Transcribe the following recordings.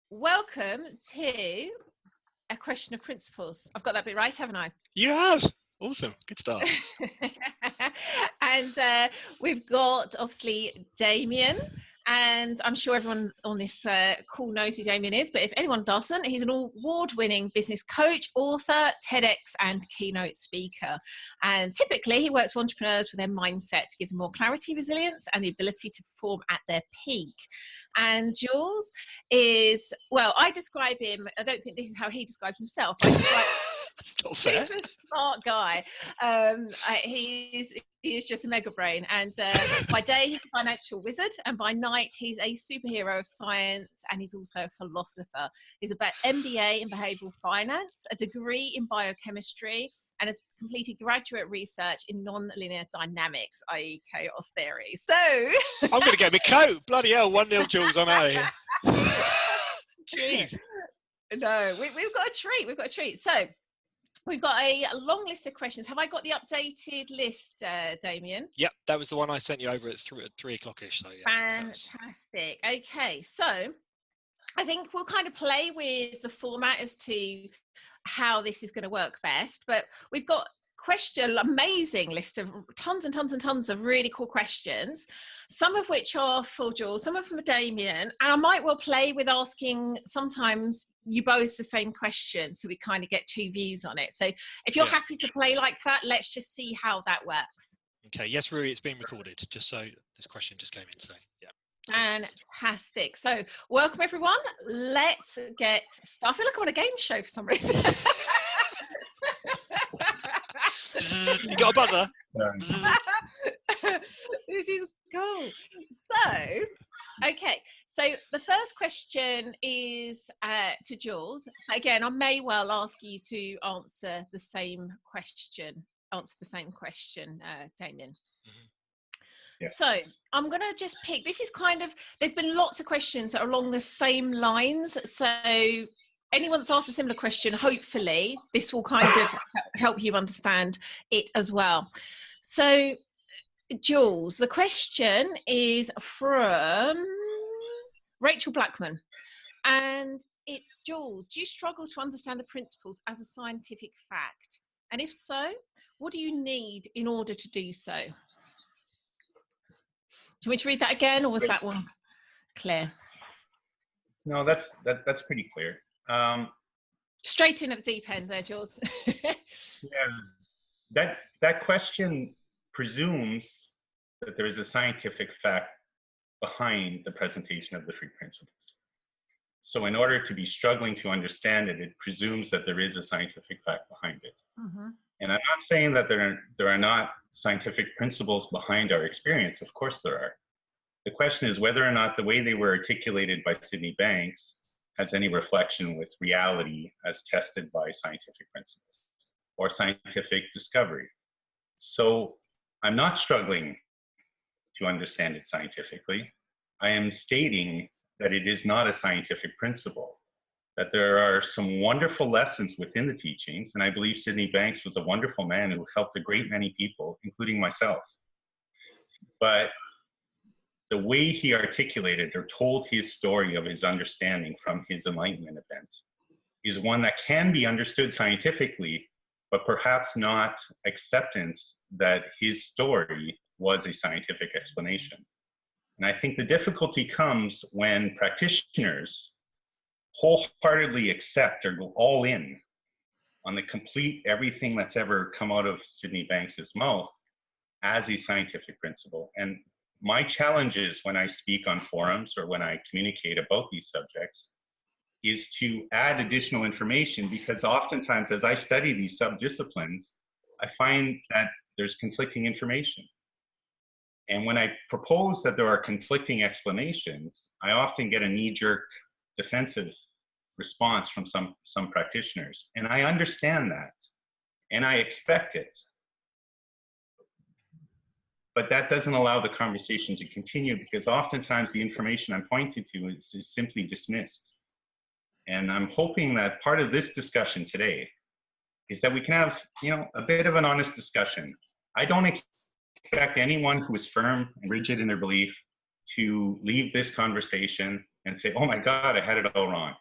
welcome to a question of principles. I've got that bit right, haven't I? You have. Awesome. Good start. And we've got, obviously, Damian. And I'm sure everyone on this call knows who Damian is, but if anyone doesn't, he's an award-winning business coach, author, TEDx, and keynote speaker. And typically, he works with entrepreneurs with their mindset to give them more clarity, resilience, and the ability to perform at their peak. And Jules is, well, I describe him, I don't think this is how he describes himself. I describe Not fair. he's a smart guy. He is just a mega brain, and by day he's a financial wizard, and by night he's a superhero of science, and he's also a philosopher. He's about MBA in behavioral finance, a degree in biochemistry, and has completed graduate research in non-linear dynamics, i.e. chaos theory. So I'm going to get my coat. Bloody hell, 1-0 Jules, I'm out of here. Jeez. No, we've got a treat. We've got a treat. So we've got a long list of questions. Have I got the updated list, Damian? Yep, that was the one I sent you over at 3 o'clock-ish. So yeah, fantastic. Okay, so I think we'll kind of play with the format as to how this is going to work best, but we've got amazing list of tons and tons and tons of really cool questions, some of which are for Jules, some of them are Damian, and I might well play with asking sometimes you both the same question, so we kind of get two views on it. So if you're happy to play like that, let's just see how that works. Okay, yes, Rui, it's being recorded, just so this question just came in, so yeah. Fantastic. So welcome everyone. Let's get started. I feel like I'm on a game show for some reason. You got a buzzer? This is cool. So, okay. So the first question is to Jules. Again, I may well ask you to answer the same question. Damian. Yeah. So I'm going to just pick, this is kind of, there's been lots of questions that are along the same lines. So anyone that's asked a similar question, hopefully this will kind of help you understand it as well. So Jules, the question is from Rachel Blackman. And it's, Jules, do you struggle to understand the principles as a scientific fact? And if so, what do you need in order to do so? Do you want me to read that again, or was that one clear? No, that's pretty clear. Straight in at the deep end there, Jules. Yeah, that question presumes that there is a scientific fact behind the presentation of the three principles. So in order to be struggling to understand it, it presumes that there is a scientific fact behind it. Mm-hmm. And I'm not saying that there are not scientific principles behind our experience. Of course there are. The question is whether or not the way they were articulated by Sydney Banks has any reflection with reality as tested by scientific principles or scientific discovery. So I'm not struggling to understand it scientifically. I am stating that it is not a scientific principle, that there are some wonderful lessons within the teachings, and I believe Sydney Banks was a wonderful man who helped a great many people, including myself. But the way he articulated or told his story of his understanding from his enlightenment event is one that can be understood scientifically, but perhaps not acceptance that his story was a scientific explanation. And I think the difficulty comes when practitioners wholeheartedly accept or go all in on the complete everything that's ever come out of Sydney Banks's mouth as a scientific principle. And my challenge is when I speak on forums or when I communicate about these subjects is to add additional information, because oftentimes as I study these subdisciplines, I find that there's conflicting information. And when I propose that there are conflicting explanations, I often get a knee-jerk defensive response from some practitioners. And I understand that, and I expect it. But that doesn't allow the conversation to continue, because oftentimes the information I'm pointing to is simply dismissed. And I'm hoping that part of this discussion today is that we can have, a bit of an honest discussion. I don't expect anyone who is firm and rigid in their belief to leave this conversation and say, oh my God, I had it all wrong.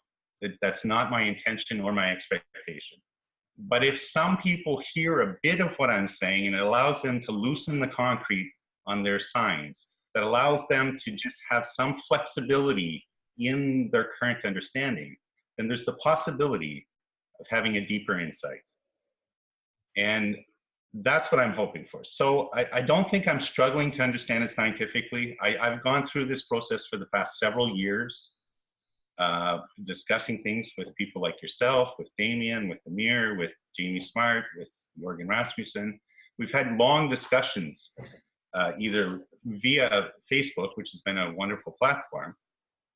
That's not my intention or my expectation. But if some people hear a bit of what I'm saying and it allows them to loosen the concrete on their signs, that allows them to just have some flexibility in their current understanding, then there's the possibility of having a deeper insight. And that's what I'm hoping for. So I don't think I'm struggling to understand it scientifically. I've gone through this process for the past several years, discussing things with people like yourself, with Damian, with Amir, with Jamie Smart, with Morgan Rasmussen. We've had long discussions, either via Facebook, which has been a wonderful platform,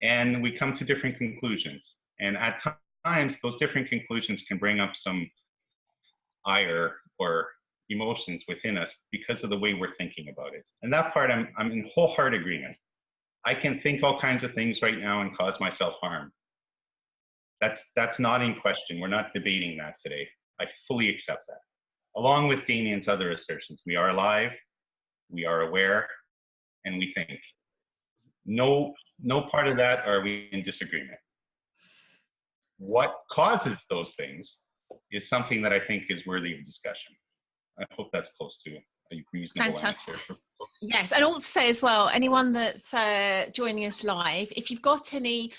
and we come to different conclusions. And at times, those different conclusions can bring up some ire or emotions within us because of the way we're thinking about it. And that part, I'm in wholehearted agreement. I can think all kinds of things right now and cause myself harm. That's not in question. We're not debating that today. I fully accept that. Along with Damian's other assertions, we are alive, we are aware, and we think. No part of that are we in disagreement. What causes those things is something that I think is worthy of discussion. I hope that's close to a reasonable Fantastic. answer. Yes, and also say as well, anyone that's joining us live, if you've got any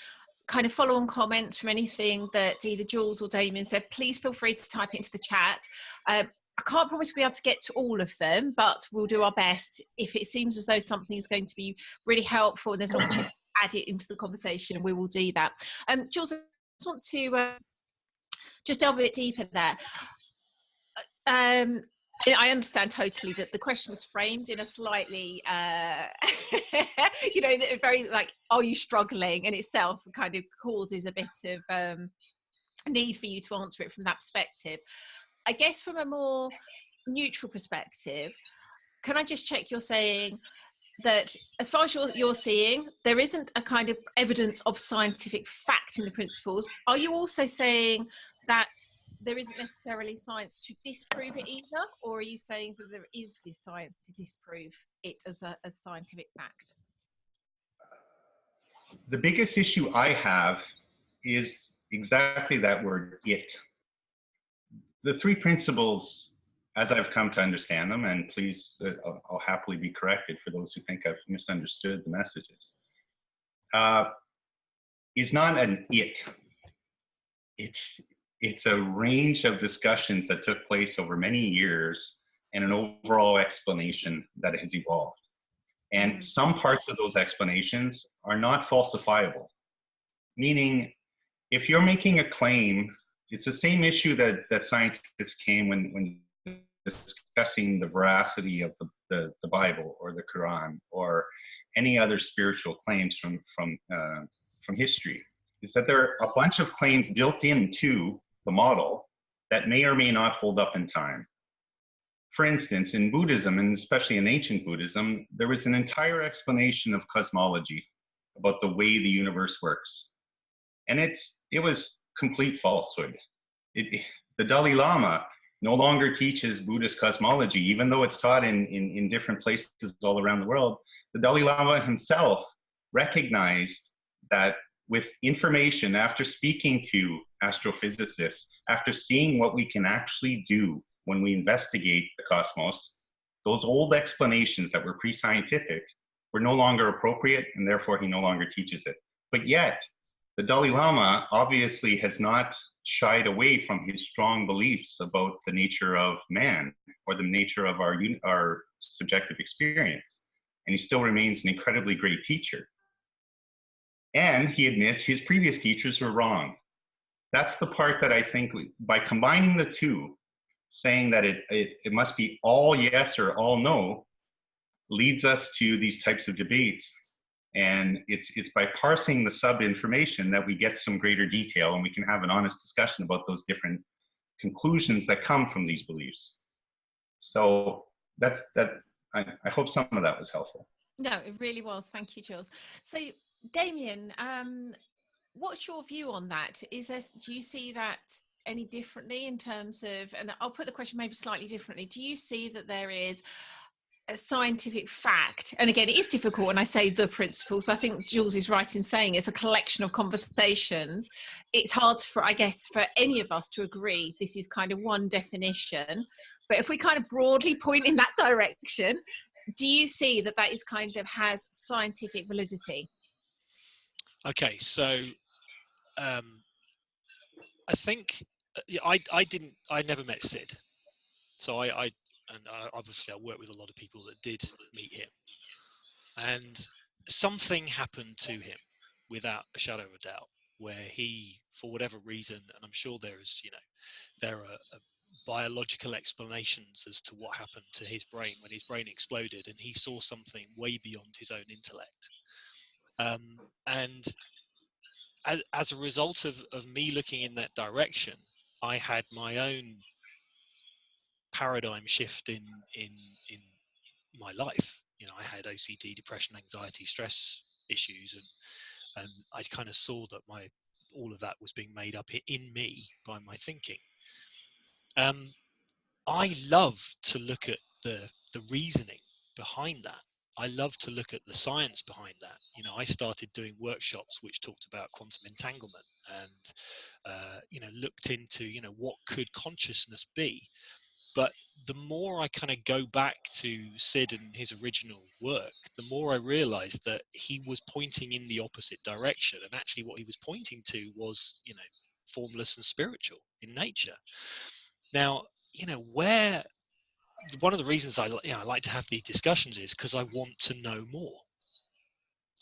kind of follow-on comments from anything that either Jules or Damian said, please feel free to type it into the chat. I can't promise we'll be able to get to all of them, but we'll do our best. If it seems as though something is going to be really helpful and there's an opportunity to add it into the conversation, we will do that. Jules, I just want to just delve a bit deeper there. I understand totally that the question was framed in a slightly, very like, are you struggling? In itself kind of causes a bit of need for you to answer it from that perspective. I guess from a more neutral perspective, can I just check you're saying that as far as you're seeing, there isn't a kind of evidence of scientific fact in the principles? Are you also saying that there isn't necessarily science to disprove it either, or are you saying that there is this science to disprove it as a scientific fact? The biggest issue I have is exactly that word, it. The three principles, as I've come to understand them, and please, I'll happily be corrected for those who think I've misunderstood the messages, is not an it. It's a range of discussions that took place over many years and an overall explanation that has evolved. And some parts of those explanations are not falsifiable. Meaning, if you're making a claim, it's the same issue that scientists came when discussing the veracity of the Bible or the Quran or any other spiritual claims from history, is that there are a bunch of claims built into the model that may or may not hold up in time. For instance, in Buddhism, and especially in ancient Buddhism, there was an entire explanation of cosmology about the way the universe works. And it was complete falsehood. The Dalai Lama no longer teaches Buddhist cosmology, even though it's taught in different places all around the world. The Dalai Lama himself recognized that with information, after speaking to astrophysicists, after seeing what we can actually do when we investigate the cosmos, those old explanations that were pre-scientific were no longer appropriate, and therefore he no longer teaches it. But yet, the Dalai Lama obviously has not shied away from his strong beliefs about the nature of man or the nature of our subjective experience. And he still remains an incredibly great teacher. And he admits his previous teachers were wrong. That's the part that I think, by combining the two, saying that it must be all yes or all no, leads us to these types of debates. And it's by parsing the sub-information that we get some greater detail, and we can have an honest discussion about those different conclusions that come from these beliefs. So I hope some of that was helpful. No, it really was. Thank you, Jules. So Damian, what's your view on that? Do you see that any differently in terms of, and I'll put the question maybe slightly differently, do you see that there is a scientific fact, and again, it is difficult when I say the principles. I think Jules is right in saying it's a collection of conversations. It's hard for, I guess, for any of us to agree this is kind of one definition. But if we kind of broadly point in that direction, do you see that that is kind of has scientific validity? Okay, so I think I never met Sid, so obviously I worked with a lot of people that did meet him, and something happened to him without a shadow of a doubt, where he, for whatever reason, and I'm sure there are biological explanations as to what happened to his brain when his brain exploded, and he saw something way beyond his own intellect. And as a result of me looking in that direction, I had my own paradigm shift in my life. You know, I had OCD, depression, anxiety, stress issues, and I kind of saw that all of that was being made up in me by my thinking. I love to look at the reasoning behind that. I love to look at the science behind that. You know, I started doing workshops which talked about quantum entanglement and, looked into, what could consciousness be? But the more I kind of go back to Sid and his original work, the more I realized that he was pointing in the opposite direction. And actually what he was pointing to was, formless and spiritual in nature. Now, one of the reasons I like to have these discussions is because I want to know more.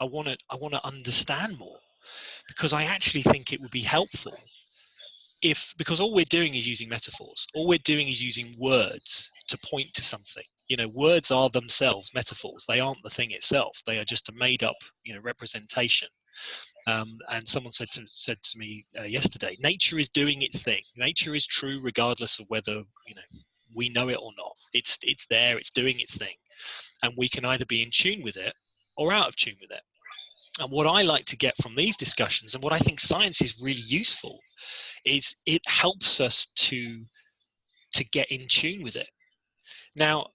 I want to understand more, because I actually think it would be helpful because all we're doing is using metaphors. All we're doing is using words to point to something. Words are themselves metaphors. They aren't the thing itself. They are just a made up, representation. And someone said to me yesterday, nature is doing its thing. Nature is true regardless of whether, we know it or not. It's there, it's doing its thing. And we can either be in tune with it or out of tune with it. And what I like to get from these discussions, and what I think science is really useful, is it helps us to get in tune with it. Now,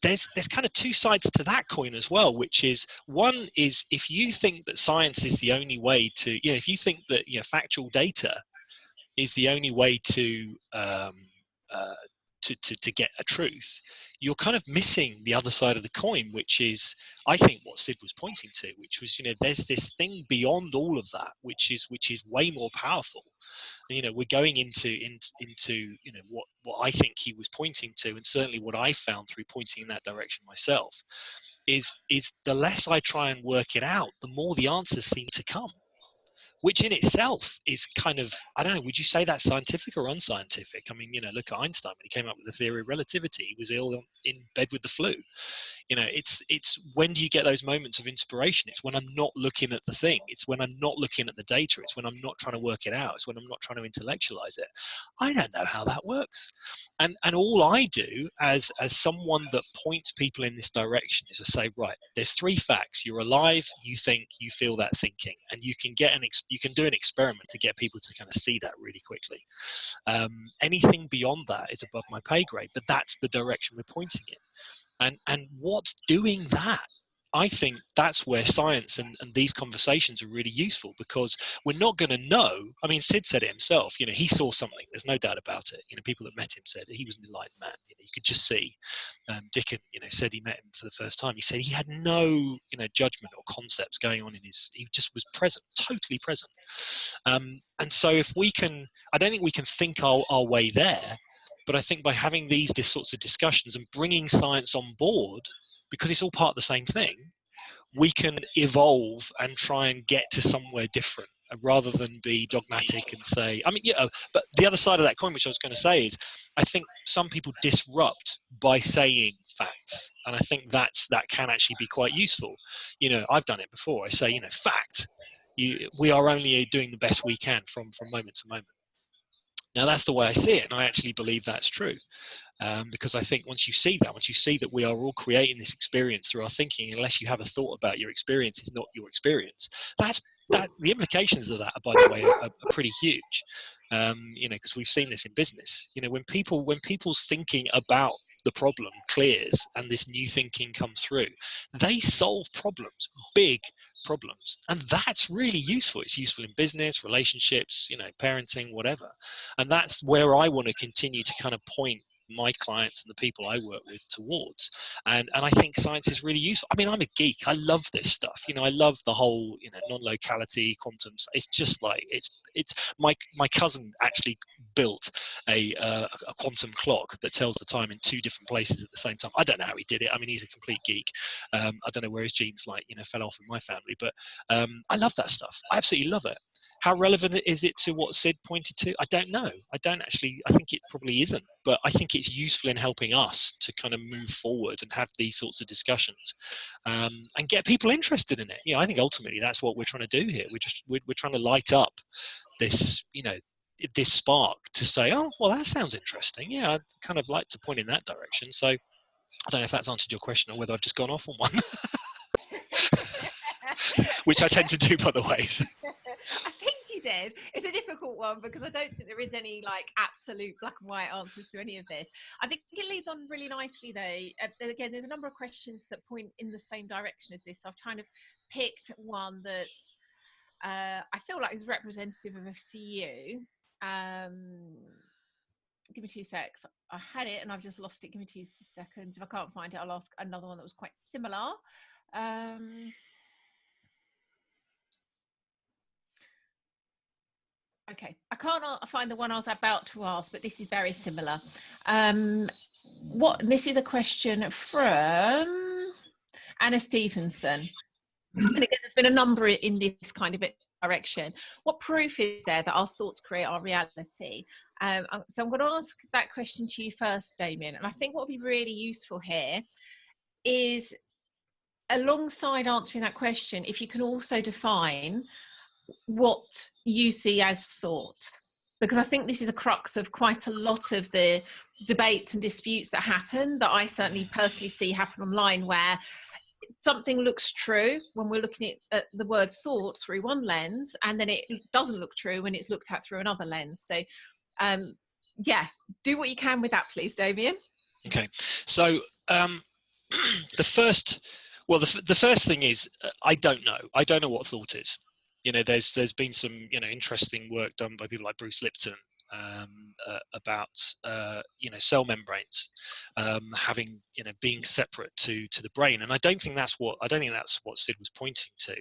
there's kind of two sides to that coin as well, which is, one is if you think that science is the only way to, if you think that factual data is the only way to get a truth, you're kind of missing the other side of the coin, which is, I think, what Sid was pointing to, which was, there's this thing beyond all of that, which is way more powerful. And, we're going into what I think he was pointing to, and certainly what I found through pointing in that direction myself, is the less I try and work it out, the more the answers seem to come. Which in itself is kind of, I don't know, would you say that's scientific or unscientific? I mean, look at Einstein when he came up with the theory of relativity. He was ill in bed with the flu. It's when do you get those moments of inspiration? It's when I'm not looking at the thing. It's when I'm not looking at the data. It's when I'm not trying to work it out. It's when I'm not trying to intellectualize it. I don't know how that works. And all I do as someone that points people in this direction is to say, right, there's three facts. You're alive, you think, you feel that thinking, and you can do an experiment to get people to kind of see that really quickly. Anything beyond that is above my pay grade, but that's the direction we're pointing in. And what's doing that? I think that's where science and these conversations are really useful, because we're not going to know. I mean, Sid said it himself, he saw something. There's no doubt about it. People that met him said he was an enlightened man. You could just see. Dickon, said he met him for the first time. He said he had no, judgment or concepts going on he just was present, totally present. And so if we can, I don't think we can think our way there, but I think by having these sorts of discussions and bringing science on board, because it's all part of the same thing, we can evolve and try and get to somewhere different, rather than be dogmatic and say, but the other side of that coin, which I was going to say, is I think some people disrupt by saying facts. And I think that can actually be quite useful. I've done it before. I say, fact, we are only doing the best we can from moment to moment. Now, that's the way I see it, and I actually believe that's true. Because I think once you see that we are all creating this experience through our thinking, unless you have a thought about your experience is not your experience, the implications of that, by the way, are pretty huge. Because we've seen this in business. When people's thinking about the problem clears and this new thinking comes through, they solve problems, big problems. And that's really useful. It's useful in business, relationships, parenting, whatever. And that's where I want to continue to kind of point my clients and the people I work with towards. And I think science is really useful. I mean, I'm a geek. I love this stuff. I love the whole, non-locality, quantum. It's just like, it's my cousin actually built a quantum clock that tells the time in 2 different places at the same time. I don't know how he did it. I mean, he's a complete geek. I don't know where his genes fell off in my family, but I love that stuff. I absolutely love it. How relevant is it to what Sid pointed to? I don't know. I think it probably isn't, but I think it's useful in helping us to kind of move forward and have these sorts of discussions, and get people interested in it. I think ultimately that's what we're trying to do here. We're trying to light up this, this spark to say, oh, well, that sounds interesting. Yeah, I'd kind of like to point in that direction. So I don't know if that's answered your question or whether I've just gone off on one, which I tend to do, by the way. I think you did. It's a difficult one because I don't think there is any absolute black and white answers to any of this. I think it leads on really nicely though. Again, there's a number of questions that point in the same direction as this. I've kind of picked one that's I feel like is representative of a few. Give me 2 secs. I had it and I've just lost it. Give me 2 seconds. If I can't find it, I'll ask another one that was quite similar. Okay, I can't find the one I was about to ask, but this is very similar. This is a question from Anna Stevenson. And again, there's been a number in this kind of direction. What proof is there that our thoughts create our reality? So I'm going to ask that question to you first, Damian. And I think what would be really useful here is, alongside answering that question, if you can also define what you see as thought, because I think this is a crux of quite a lot of the debates and disputes that happen, that I certainly personally see happen online, where something looks true when we're looking at the word thought through one lens, and then it doesn't look true when it's looked at through another lens. So yeah, do what you can with that, please, Damian. Okay, so the first thing is, I don't know what thought is. There's been some interesting work done by people like Bruce Lipton about cell membranes having being separate to the brain, and I don't think that's what Sid was pointing to.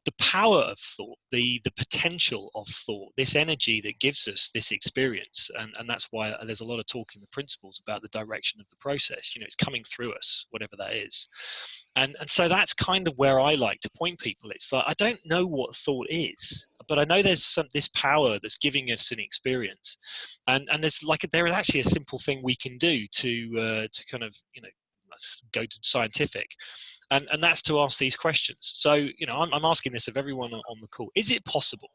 The power of thought, the potential of thought, this energy that gives us this experience, and that's why there's a lot of talk in the Principles about the direction of the process. It's coming through us, whatever that is. And so that's kind of where I like to point people. It's like, I don't know what thought is, but I know there's this power that's giving us an experience, and there is actually a simple thing we can do to kind of let's go to scientific, and that's to ask these questions. So I'm asking this of everyone on the call: is it possible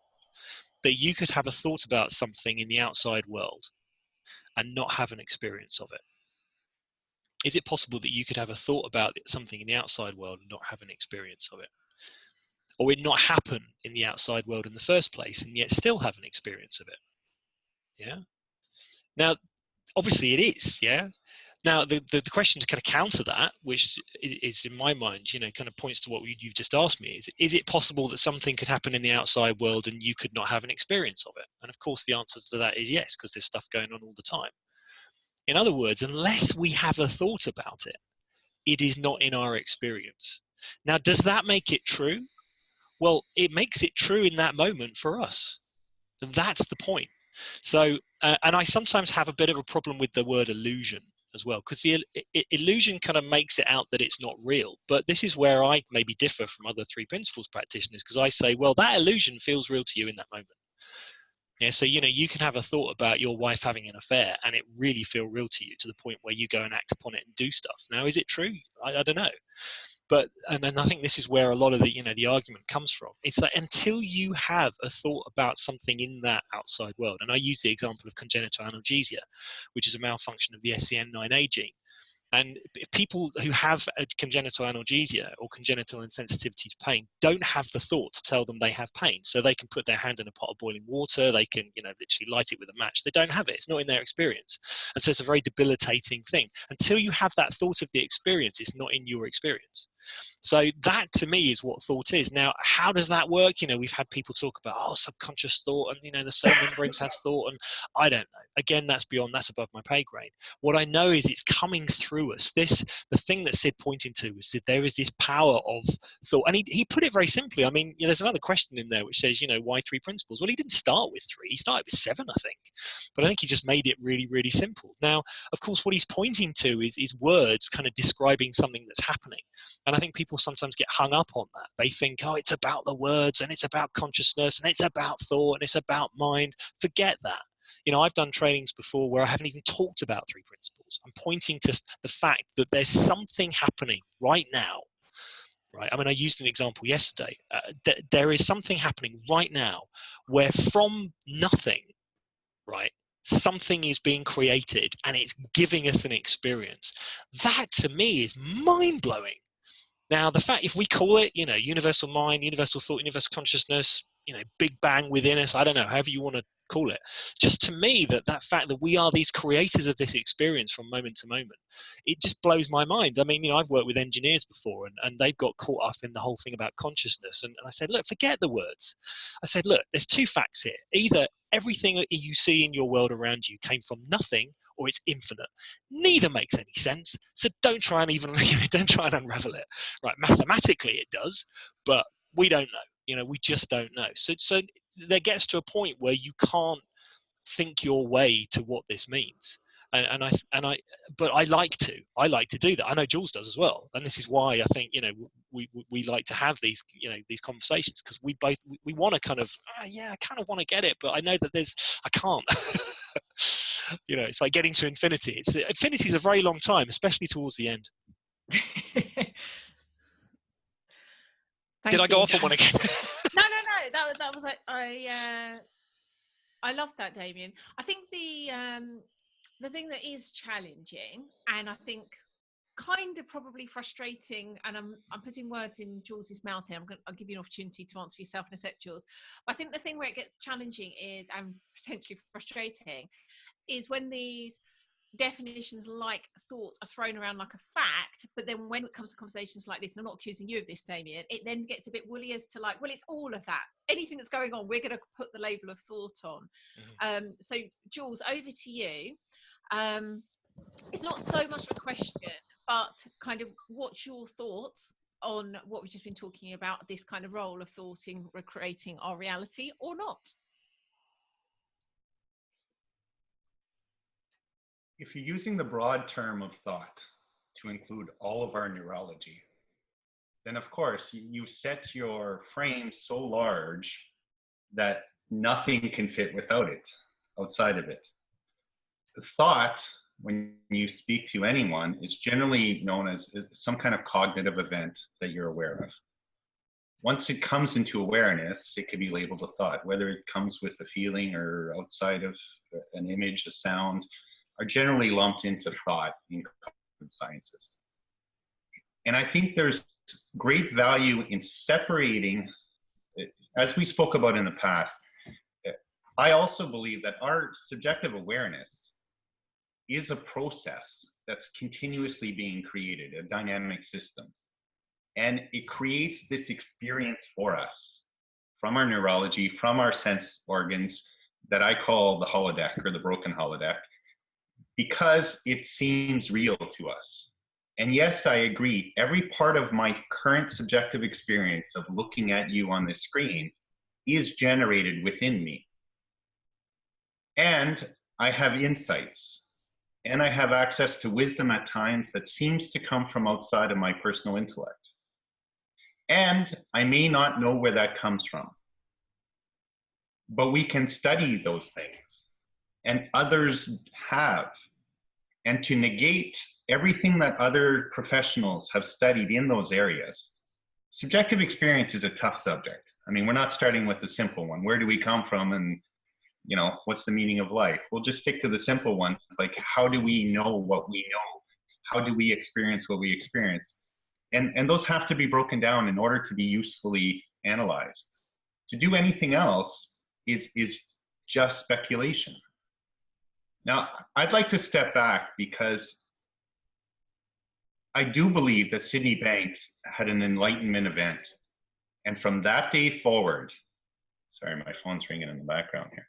that you could have a thought about something in the outside world and not have an experience of it? Is it possible that you could have a thought about something in the outside world and not have an experience of it? Or it not happen in the outside world in the first place and yet still have an experience of it? Yeah. Now, obviously it is, yeah. Now, the question to kind of counter that, which is in my mind, kind of points to what you've just asked me, is it possible that something could happen in the outside world and you could not have an experience of it? And of course, the answer to that is yes, because there's stuff going on all the time. In other words, unless we have a thought about it, it is not in our experience. Now, does that make it true? Well, it makes it true in that moment for us. And that's the point. So, and I sometimes have a bit of a problem with the word illusion as well, because the illusion kind of makes it out that it's not real. But this is where I maybe differ from other 3 Principles practitioners, because I say, well, that illusion feels real to you in that moment. Yeah, so you can have a thought about your wife having an affair and it really feel real to you to the point where you go and act upon it and do stuff. Now, is it true? I don't know. But and I think this is where a lot of the argument comes from. It's that until you have a thought about something in that outside world, and I use the example of congenital analgesia, which is a malfunction of the SCN9A gene. And people who have a congenital analgesia or congenital insensitivity to pain don't have the thought to tell them they have pain. So they can put their hand in a pot of boiling water, they can, literally light it with a match. They don't have it. It's not in their experience. And so it's a very debilitating thing. Until you have that thought of the experience, it's not in your experience. So that to me is what thought is. Now, how does that work? We've had people talk about, subconscious thought, and the cell membranes have thought, and I don't know. Again, that's above my pay grade. What I know is it's coming through us. The thing that Sid pointing to was that there is this power of thought. And he put it very simply. I mean, there's another question in there which says, why 3 principles? Well, he didn't start with 3. He started with 7, I think. But I think he just made it really, really simple. Now, of course, what he's pointing to is words kind of describing something that's happening. And I think people sometimes get hung up on that. They think, it's about the words, and it's about consciousness, and it's about thought, and it's about mind. Forget that. I've done trainings before where I haven't even talked about 3 principles. I'm pointing to the fact that there's something happening right now, right? I mean, I used an example yesterday. There is something happening right now where from nothing, right, something is being created and it's giving us an experience. That to me is mind-blowing. Now, the fact, if we call it, universal mind, universal thought, universal consciousness, big bang within us, I don't know, however you want to call it, just to me that fact that we are these creators of this experience from moment to moment, it just blows my mind. I mean, I've worked with engineers before and they've got caught up in the whole thing about consciousness. And I said, look, forget the words. I said, look, there's 2 facts here. Either everything that you see in your world around you came from nothing, or it's infinite. Neither makes any sense. So don't try and unravel it. Right? Mathematically it does, but we don't know. We just don't know. So there gets to a point where you can't think your way to what this means. But I like to do that. I know Jules does as well, and this is why I think we like to have these these conversations, because we want to kind of I kind of want to get it, but I know that I can't. It's like getting to infinity. Infinity is a very long time, especially towards the end. Did I go off on one again? No. That was like I love that, Damian. I think the thing that is challenging, and I think kind of probably frustrating, and I'm putting words in Jules's mouth here. I'll give you an opportunity to answer yourself in a sec, Jules. But I think the thing where it gets challenging and potentially frustrating is when these definitions like thoughts are thrown around like a fact, but then when it comes to conversations like this, and I'm not accusing you of this, Damian, it then gets a bit woolly as to like, well, it's all of that. Anything that's going on, we're going to put the label of thought on. Mm-hmm. So Jules, over to you. It's not so much of a question, but kind of what's your thoughts on what we've just been talking about, this kind of role of thought in recreating our reality or not? If you're using the broad term of thought to include all of our neurology, then of course you set your frame so large that nothing can fit without it, outside of it. The thought, when you speak to anyone, is generally known as some kind of cognitive event that you're aware of. Once it comes into awareness, it can be labeled a thought, whether it comes with a feeling or outside of an image, a sound, are generally lumped into thought in cognitive sciences. And I think there's great value in separating, as we spoke about in the past. I also believe that our subjective awareness is a process that's continuously being created, a dynamic system. And it creates this experience for us from our neurology, from our sense organs that I call the holodeck or the broken holodeck, because it seems real to us. And yes, I agree, every part of my current subjective experience of looking at you on this screen is generated within me. And I have insights, and I have access to wisdom at times that seems to come from outside of my personal intellect. And I may not know where that comes from, but we can study those things, and others have. And to negate everything that other professionals have studied in those areas, subjective experience is a tough subject. I mean, we're not starting with the simple one. Where do we come from, and what's the meaning of life? We'll just stick to the simple ones, like how do we know what we know? how do we experience what we experience? And those have to be broken down in order to be usefully analyzed. To do anything else is just speculation. Now, I'd like to step back because I do believe that Sydney Banks had an enlightenment event. And from that day forward, sorry, my phone's ringing in the background here.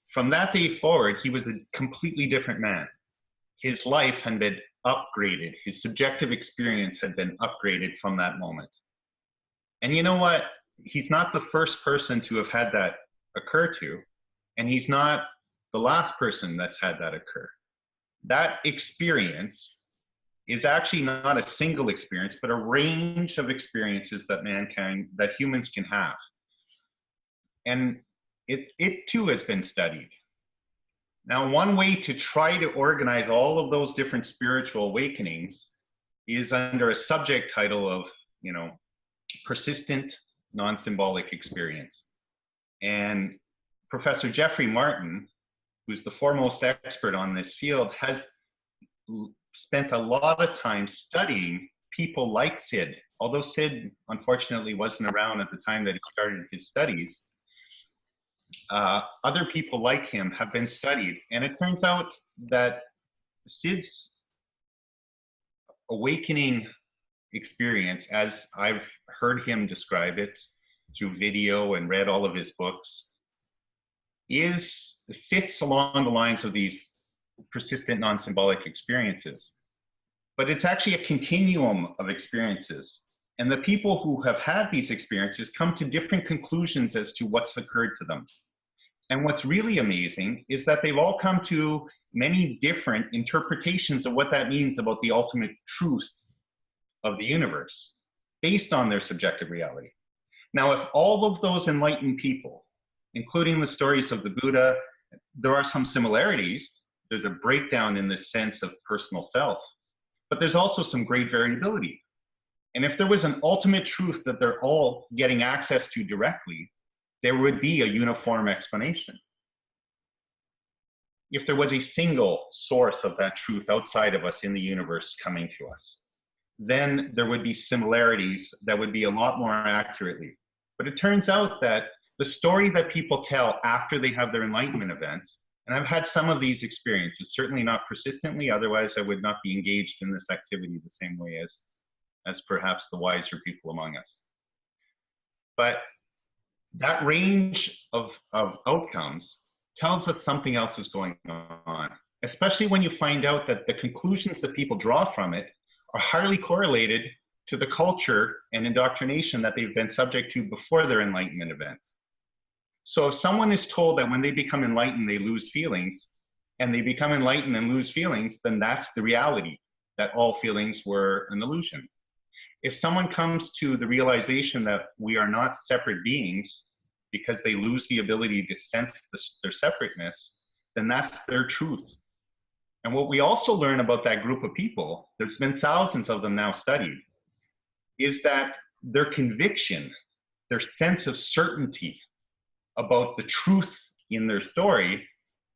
From that day forward, he was a completely different man. His life had been upgraded. His subjective experience had been upgraded from that moment. And you know what? He's not the first person to have had that occur to, and he's not the last person that's had that occur. That experience is actually not a single experience, but a range of experiences that humans can have. And it too has been studied. Now, one way to try to organize all of those different spiritual awakenings is under a subject title of, persistent non-symbolic experience. And Professor Jeffrey Martin, who's the foremost expert on this field, has spent a lot of time studying people like Sid. Although Sid, unfortunately, wasn't around at the time that he started his studies, other people like him have been studied. And it turns out that Sid's awakening experience, as I've heard him describe it through video and read all of his books, fits along the lines of these persistent non-symbolic experiences. But it's actually a continuum of experiences. And the people who have had these experiences come to different conclusions as to what's occurred to them. And what's really amazing is that they've all come to many different interpretations of what that means about the ultimate truth of the universe, based on their subjective reality. Now, if all of those enlightened people, including the stories of the Buddha, there are some similarities. There's a breakdown in this sense of personal self, but there's also some great variability. And if there was an ultimate truth that they're all getting access to directly, there would be a uniform explanation. If there was a single source of that truth outside of us in the universe coming to us, then there would be similarities that would be a lot more accurately. But it turns out that the story that people tell after they have their enlightenment event, and I've had some of these experiences, certainly not persistently, otherwise I would not be engaged in this activity the same way as perhaps the wiser people among us. But that range of outcomes tells us something else is going on, especially when you find out that the conclusions that people draw from it are highly correlated to the culture and indoctrination that they've been subject to before their enlightenment event. So if someone is told that when they become enlightened, they lose feelings, and they become enlightened and lose feelings, then that's the reality, that all feelings were an illusion. If someone comes to the realization that we are not separate beings because they lose the ability to sense their separateness, then that's their truth. And what we also learn about that group of people, there's been thousands of them now studied, is that their conviction, their sense of certainty about the truth in their story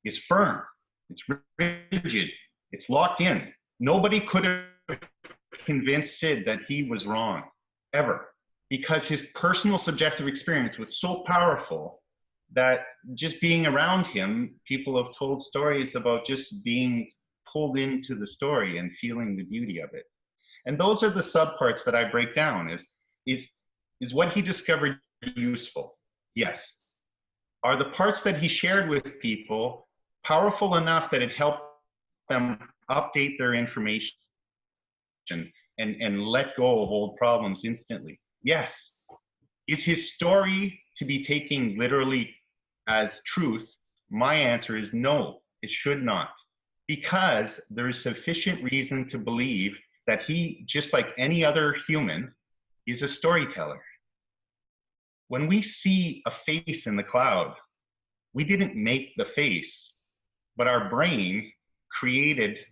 is firm, it's rigid, it's locked in. Nobody could have convinced Sid that he was wrong, ever, because his personal subjective experience was so powerful that just being around him, people have told stories about just being pulled into the story and feeling the beauty of it. And those are the subparts that I break down. Is what he discovered useful? Yes. Are the parts that he shared with people powerful enough that it helped them update their information and let go of old problems instantly? Yes. Is his story to be taken literally as truth? My answer is no, it should not. Because there is sufficient reason to believe that he, just like any other human, is a storyteller. When we see a face in the cloud, we didn't make the face, but our brain created,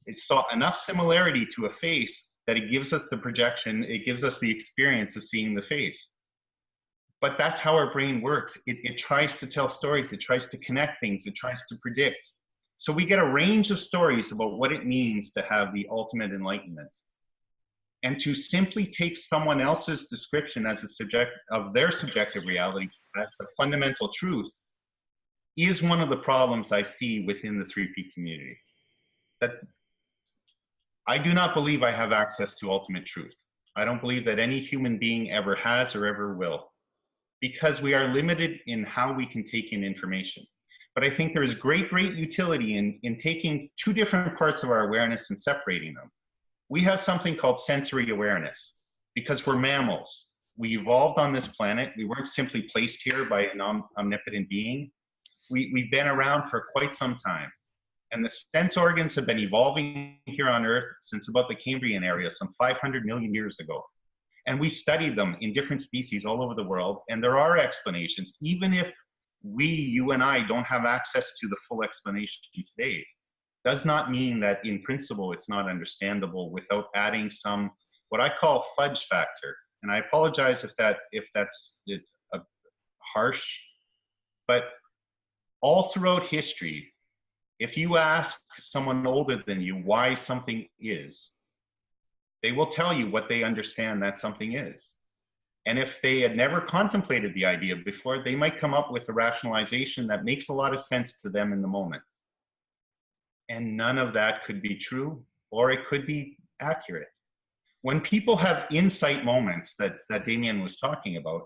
it saw enough similarity to a face that it gives us the projection, it gives us the experience of seeing the face. But that's how our brain works. It tries to tell stories, it tries to connect things, it tries to predict. So we get a range of stories about what it means to have the ultimate enlightenment. And to simply take someone else's description as of their subjective reality as a fundamental truth is one of the problems I see within the 3P community. That I do not believe I have access to ultimate truth. I don't believe that any human being ever has or ever will, because we are limited in how we can take in information. But I think there is great utility in taking two different parts of our awareness and separating them. We have something called sensory awareness because we're mammals. We evolved on this planet. We weren't simply placed here by an omnipotent being. We've been around for quite some time. And the sense organs have been evolving here on Earth since about the Cambrian area, some 500 million years ago. And we've studied them in different species all over the world. And there are explanations, even if you and I don't have access to the full explanation today. Does not mean that in principle it's not understandable without adding some, what I call fudge factor. And I apologize if that's harsh, but all throughout history, if you ask someone older than you why something is, they will tell you what they understand that something is. And if they had never contemplated the idea before, they might come up with a rationalization that makes a lot of sense to them in the moment. And none of that could be true, or it could be accurate. When people have insight moments that Damian was talking about,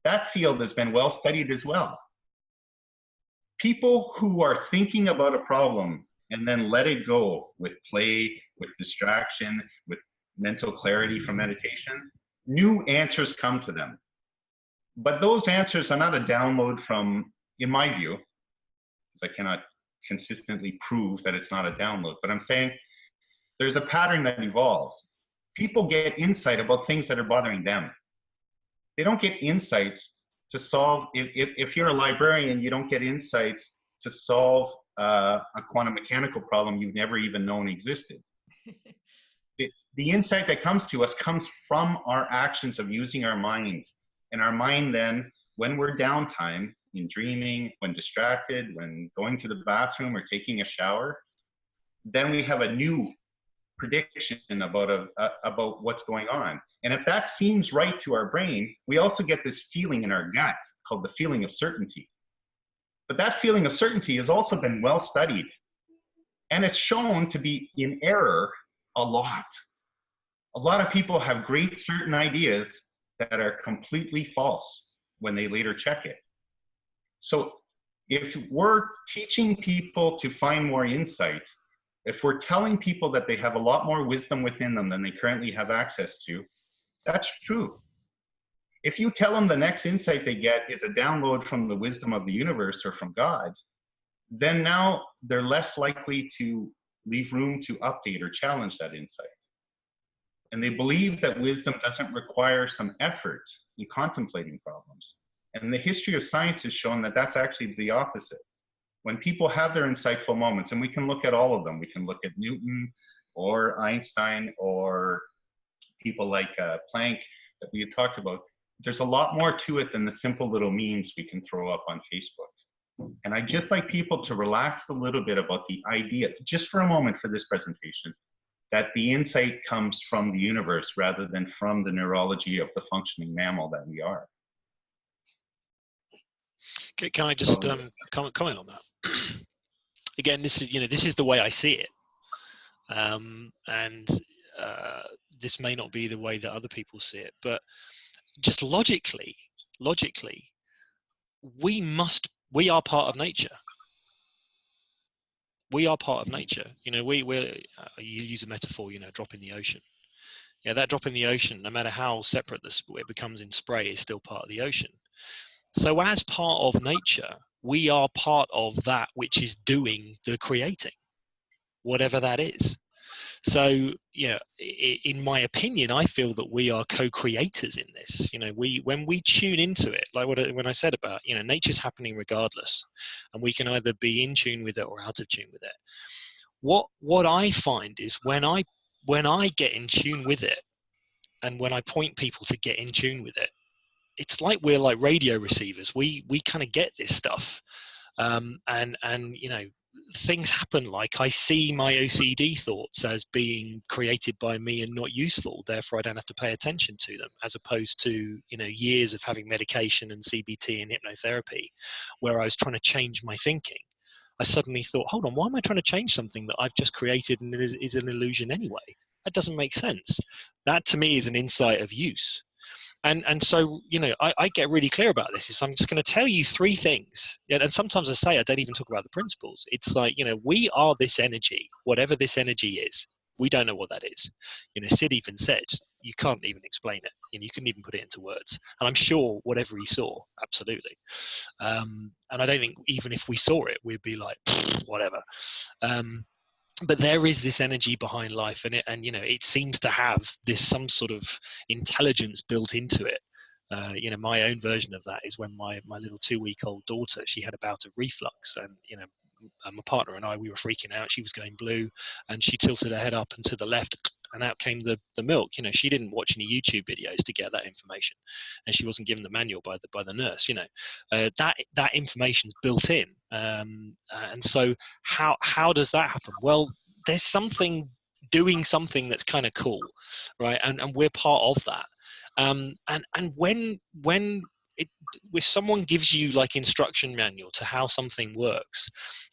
that field has been well studied as well. People who are thinking about a problem and then let it go with play, with distraction, with mental clarity from meditation, new answers come to them. But those answers are not a download from, in my view, because I cannot consistently prove that it's not a download, but I'm saying there's a pattern that evolves. People get insight about things that are bothering them. They don't get insights to solve, if you're a librarian, you don't get insights to solve a quantum mechanical problem you've never even known existed. The insight that comes to us comes from our actions of using our mind. And our mind then, when we're downtime, in dreaming, when distracted, when going to the bathroom or taking a shower, then we have a new prediction about what's going on. And if that seems right to our brain, we also get this feeling in our gut called the feeling of certainty. But that feeling of certainty has also been well studied. And it's shown to be in error a lot. A lot of people have great certain ideas that are completely false when they later check it. So if we're teaching people to find more insight, if we're telling people that they have a lot more wisdom within them than they currently have access to, that's true. If you tell them the next insight they get is a download from the wisdom of the universe or from God, then now they're less likely to leave room to update or challenge that insight. And they believe that wisdom doesn't require some effort in contemplating problems. And the history of science has shown that that's actually the opposite. When people have their insightful moments, and we can look at all of them, we can look at Newton or Einstein or people like Planck that we had talked about, there's a lot more to it than the simple little memes we can throw up on Facebook. And I'd just like people to relax a little bit about the idea, just for a moment for this presentation, that the insight comes from the universe rather than from the neurology of the functioning mammal that we are. Can I just comment on that? Again, this is the way I see it, and this may not be the way that other people see it, but just logically, we are part of nature. We are part of nature. You use a metaphor, drop in the ocean. Yeah, that drop in the ocean, no matter how separate it becomes in spray, is still part of the ocean. So as part of nature, we are part of that which is doing the creating, whatever that is. So, in my opinion, I feel that we are co-creators in this. When we tune into it, like when I said about, nature's happening regardless, and we can either be in tune with it or out of tune with it. What I find is when I get in tune with it, and when I point people to get in tune with it, it's like we're like radio receivers. We kind of get this stuff, and things happen. Like I see my OCD thoughts as being created by me and not useful, therefore I don't have to pay attention to them, as opposed to, you know, years of having medication and CBT and hypnotherapy where I was trying to change my thinking. I suddenly thought, hold on, why am I trying to change something that I've just created and is an illusion anyway? That doesn't make sense. That to me is an insight of use. And so, you know, I get really clear about this. Is I'm just going to tell you 3 things. And sometimes I say I don't even talk about the principles. It's like, you know, we are this energy, whatever this energy is. We don't know what that is. You know, Sid even said, you can't even explain it. You know, you couldn't even put it into words. And I'm sure whatever he saw, absolutely. And I don't think even if we saw it, we'd be like, whatever. But there is this energy behind life, and you know, it seems to have this some sort of intelligence built into it. You know, my own version of that is when my little 2-week-old daughter, she had a bout of reflux, and you know, my partner and I, we were freaking out. She was going blue, and she tilted her head up and to the left, and out came the milk. You know, she didn't watch any YouTube videos to get that information, and she wasn't given the manual by the nurse. You know, that information's built in, and so how does that happen? Well, there's something doing something that's kind of cool, right? And we're part of that. And when someone gives you like instruction manual to how something works,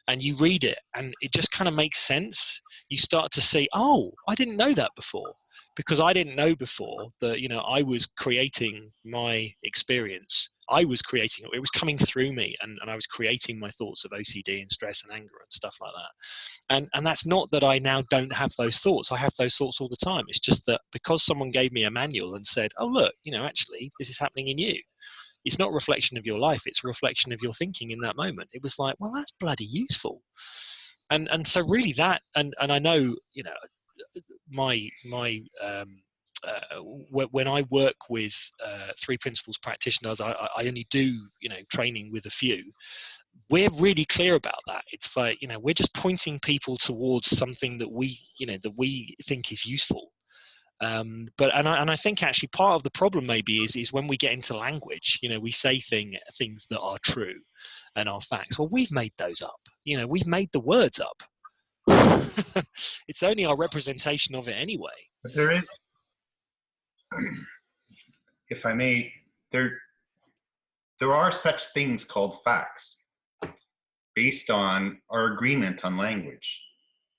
and you read it and it just kind of makes sense, you start to see, oh, I didn't know that before, because I didn't know before that, you know, I was creating my experience. I was creating it. It was coming through me, and I was creating my thoughts of OCD and stress and anger and stuff like that. And that's not that I now don't have those thoughts. I have those thoughts all the time. It's just that because someone gave me a manual and said, oh, look, you know, actually, this is happening in you. It's not a reflection of your life. It's a reflection of your thinking in that moment. It was like, well, that's bloody useful. And so really that, and I know, you know, when I work with 3 principles practitioners, I only do, you know, training with a few. We're really clear about that. It's like, you know, we're just pointing people towards something that we think is useful. But I think actually part of the problem maybe is when we get into language, you know, we say things that are true and are facts. Well, we've made those up. You know, we've made the words up. It's only our representation of it anyway. But there is, if I may, there are such things called facts based on our agreement on language.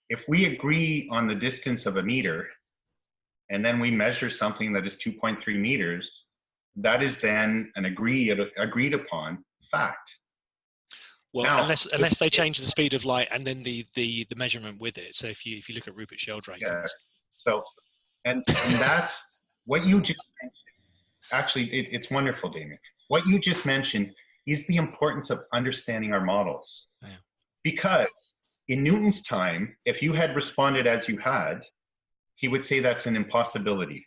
If we agree on the distance of a meter, and then we measure something that is 2.3 meters, that is then an agreed upon fact. Well, now, unless they change the speed of light and then the measurement with it. So if you look at Rupert Sheldrake. Yes. So, and that's what you just mentioned. Actually, it's wonderful, Damian. What you just mentioned is the importance of understanding our models. Yeah. Because in Newton's time, if you had responded as you had, he would say that's an impossibility.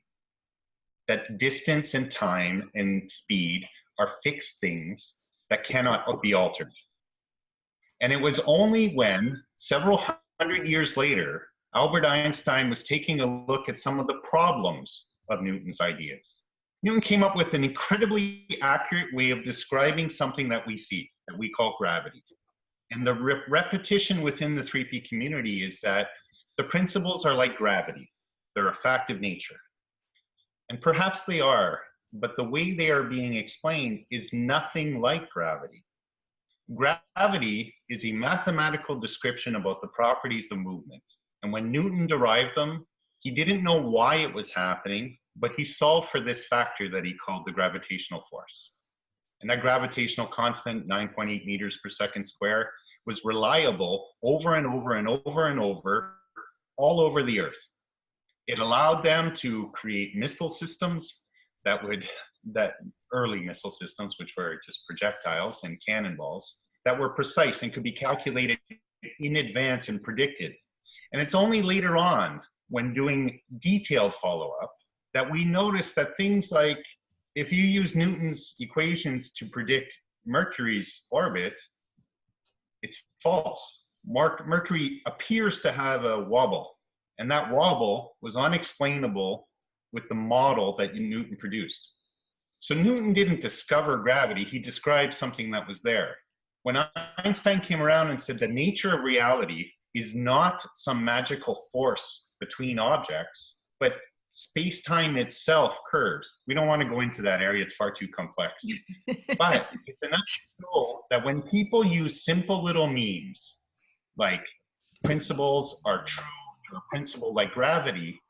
That distance and time and speed are fixed things that cannot be altered. And it was only when, several hundred years later, Albert Einstein was taking a look at some of the problems of Newton's ideas. Newton came up with an incredibly accurate way of describing something that we see, that we call gravity. And the repetition within the 3P community is that the principles are like gravity. They're a fact of nature. And perhaps they are, but the way they are being explained is nothing like gravity. Gravity is a mathematical description about the properties of movement. And when Newton derived them, he didn't know why it was happening, but he solved for this factor that he called the gravitational force. And that gravitational constant, 9.8 meters per second square, was reliable over and over and over and over, all over the Earth. It allowed them to create missile systems that early missile systems, which were just projectiles and cannonballs, that were precise and could be calculated in advance and predicted. And it's only later on, when doing detailed follow-up, that we notice that things like, if you use Newton's equations to predict Mercury's orbit, it's false. Mercury appears to have a wobble. And that wobble was unexplainable with the model that Newton produced. So Newton didn't discover gravity, he described something that was there. when Einstein came around and said the nature of reality is not some magical force between objects, but space-time itself curves. We don't want to go into that area, it's far too complex. But it's enough to know that when people use simple little memes, like principles are true, or a principle like gravity,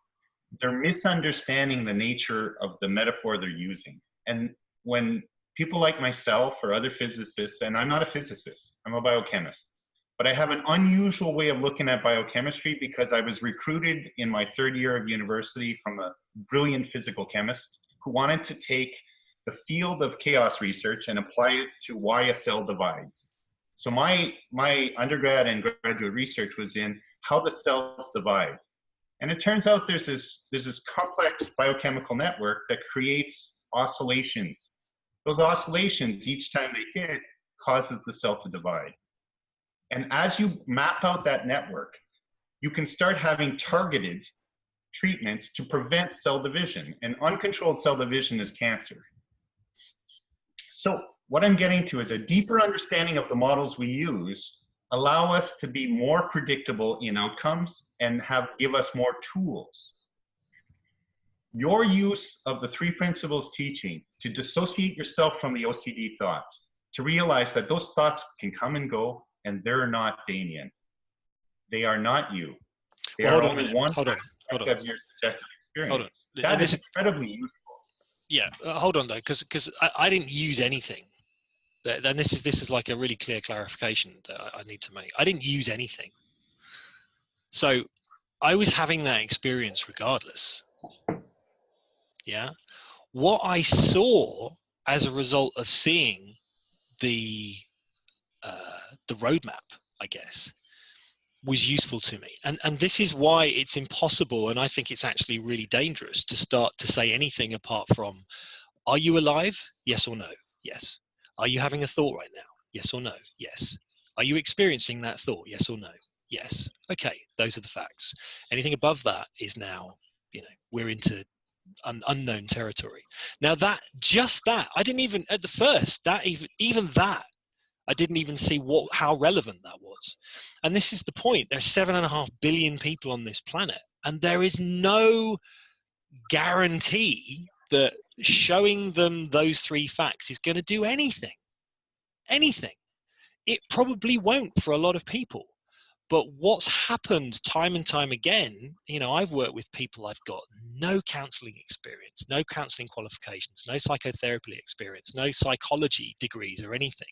they're misunderstanding the nature of the metaphor they're using. And when people like myself or other physicists, and I'm not a physicist, I'm a biochemist, but I have an unusual way of looking at biochemistry because I was recruited in my third year of university from a brilliant physical chemist who wanted to take the field of chaos research and apply it to why a cell divides. So my undergrad and graduate research was in how the cells divide. And it turns out there's this complex biochemical network that creates oscillations. Those oscillations, each time they hit, causes the cell to divide. And as you map out that network, you can start having targeted treatments to prevent cell division. And uncontrolled cell division is cancer. So what I'm getting to is a deeper understanding of the models we use allow us to be more predictable in outcomes and give us more tools. Your use of the three principles teaching to dissociate yourself from the OCD thoughts, to realize that those thoughts can come and go and they're not Damian. They are not you. They are only one aspect of your subjective experience. That is incredibly useful. Yeah, hold on though, because I didn't use anything. And this is like a really clear clarification that I need to make. I didn't use anything. So I was having that experience regardless. Yeah. What I saw as a result of seeing the roadmap, I guess, was useful to me. And this is why it's impossible, and I think it's actually really dangerous to start to say anything apart from, are you alive? Yes or no? Yes. Are you having a thought right now? Yes or no? Yes. Are you experiencing that thought? Yes or no? Yes. Okay, those are the facts. Anything above that is now, we're into unknown territory. Now I didn't even, at the first, even that, I didn't even see how relevant that was. And this is the point. There's 7.5 billion people on this planet, and there is no guarantee that showing them those three facts is going to do anything. It probably won't for a lot of people. But what's happened time and time again, I've worked with people, I've got no counseling experience, no counseling qualifications, no psychotherapy experience, no psychology degrees or anything.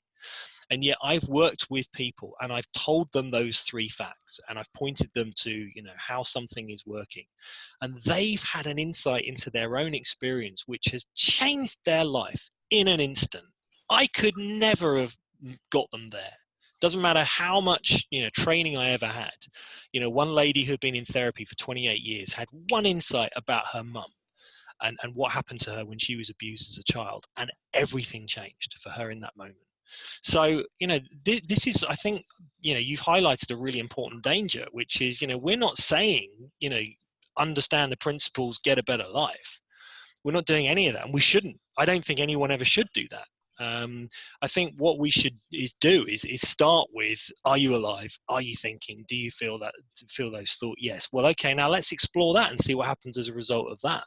And yet I've worked with people and I've told them those three facts and I've pointed them to, how something is working. And they've had an insight into their own experience, which has changed their life in an instant. I could never have got them there. Doesn't matter how much, training I ever had. One lady who had been in therapy for 28 years had one insight about her mum and what happened to her when she was abused as a child. And everything changed for her in that moment. So, this is, I think, you've highlighted a really important danger, which is, we're not saying, understand the principles, get a better life. We're not doing any of that, and we shouldn't. I don't think anyone ever should do that. I think what we should do is start with, are you alive? Are you thinking? Do you feel those thoughts? Yes. Well, okay, now let's explore that and see what happens as a result of that.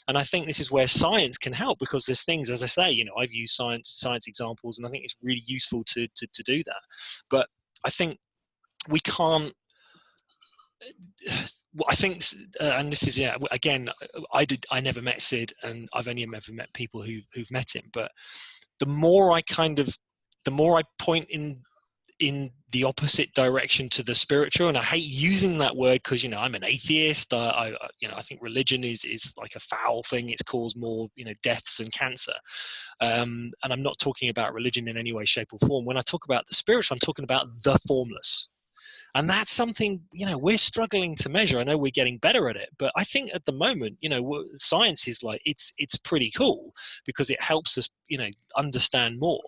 And I think this is where science can help, because there's things, as I say, I've used science examples, and I think it's really useful to do that. But I think we can't, I think, and this is, again, I never met Sid, and I've only ever met people who've met him, but the more I point in the opposite direction to the spiritual, and I hate using that word because, I'm an atheist. I think religion is like a foul thing. It's caused more, deaths and cancer. And I'm not talking about religion in any way, shape or form. When I talk about the spiritual, I'm talking about the formless. And that's something, we're struggling to measure. I know we're getting better at it, but I think at the moment, science is like, it's pretty cool because it helps us, understand more,